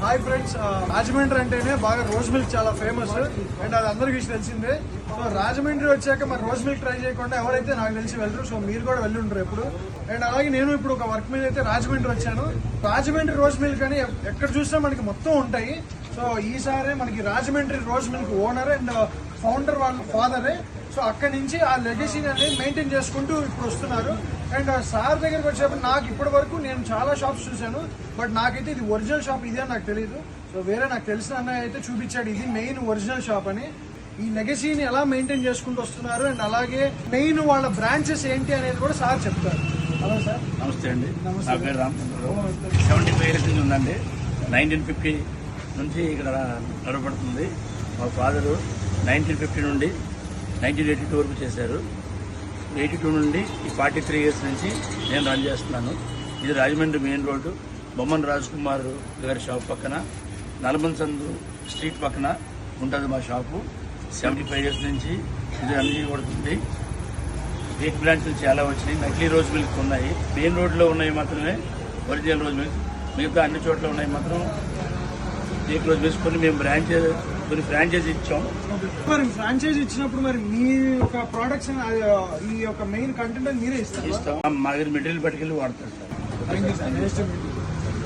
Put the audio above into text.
Hi friends, Rajahmundry అంటేనే బాగా rose milk చాలా ఫేమస్ అండ్ అది అందరికీ తెలిసిందే. సో రాజమండ్రి వచ్చాక మరి రోజ్ మిల్క్ ట్రై చేయకుండా ఎవరైతే నాకు తెలిసి వెళ్ళరు. సో మీరు కూడా వెళ్ళి ఉంటారు ఎప్పుడు. అండ్ అలాగే నేను ఇప్పుడు ఒక వర్క్ మీద అయితే రాజమండ్రి వచ్చాను. రాజమండ్రి రోజ్ మిల్క్ అని ఎక్కడ చూసినా మనకి మొత్తం ఉంటాయి. సో ఈసారి మనకి Rajahmundry rose milk owner and founder వాళ్ళ ఫాదరే. సో అక్కడి నుంచి ఆ లెగసీని అనేది మెయింటైన్ చేసుకుంటూ ఇప్పుడు వస్తున్నారు. అండ్ సార్ దగ్గరికి వచ్చేటప్పుడు నాకు ఇప్పటి వరకు నేను చాలా షాప్స్ చూశాను, బట్ నాకైతే ఇది ఒరిజినల్ షాప్ ఇదే అని నాకు తెలియదు. సో వేరే నాకు తెలిసిన అన్నయ్య అయితే చూపించాడు ఇది మెయిన్ ఒరిజినల్ షాప్ అని. ఈ లెగసీని ఎలా మెయింటైన్ చేసుకుంటూ వస్తున్నారు అండ్ అలాగే మెయిన్ వాళ్ళ బ్రాంచెస్ ఏంటి అనేది కూడా సార్ చెప్తారు. Hello sir. నమస్తే అండి. నా పేరు రామచంద్రరావు. 75 ఇయర్స్ నుంచి ఉందండి. 1950 నుంచి ఇక్కడ నడపడుతుంది. మా ఫాదరు 1950 నుండి 1982 వరకు చేశారు. 82 నుండి ఈ 43 ఇయర్స్ నుంచి నేను రన్ చేస్తున్నాను. ఇది రాజమండ్రి మెయిన్ రోడ్డు బొమ్మన్ రాజ్ కుమార్ గారి షాప్ పక్కన నల్మన్ సందు స్ట్రీట్ పక్కన ఉంటుంది మా షాపు. 75 ఇయర్స్ నుంచి ఇది అన్ని కొడుతుంది. ఫేక్ బ్రాంచ్లు చాలా వచ్చినాయి. నకిలీ రోజ్ మిల్క్ ఉన్నాయి. మెయిన్ రోడ్లో ఉన్నాయి మాత్రమే ఒరిజినల్ రోజ్ మిల్క్. మిగతా అన్ని చోట్ల ఉన్నాయి మాత్రం ఫేక్ రోజ్ మిల్క్. కొన్ని ఫ్రాంచైజీ ఇచ్చాం. మరి ఫ్రాంచైజీ ఇచ్చినప్పుడు మరి మీ యొక్క ప్రొడక్ట్స్ ఈ యొక్క మెయిన్ కంటెంట్ మీరే ఇస్తాం. మా దగ్గర మెటీరియల్ పట్టుకెళ్ళి వాడతారు సార్.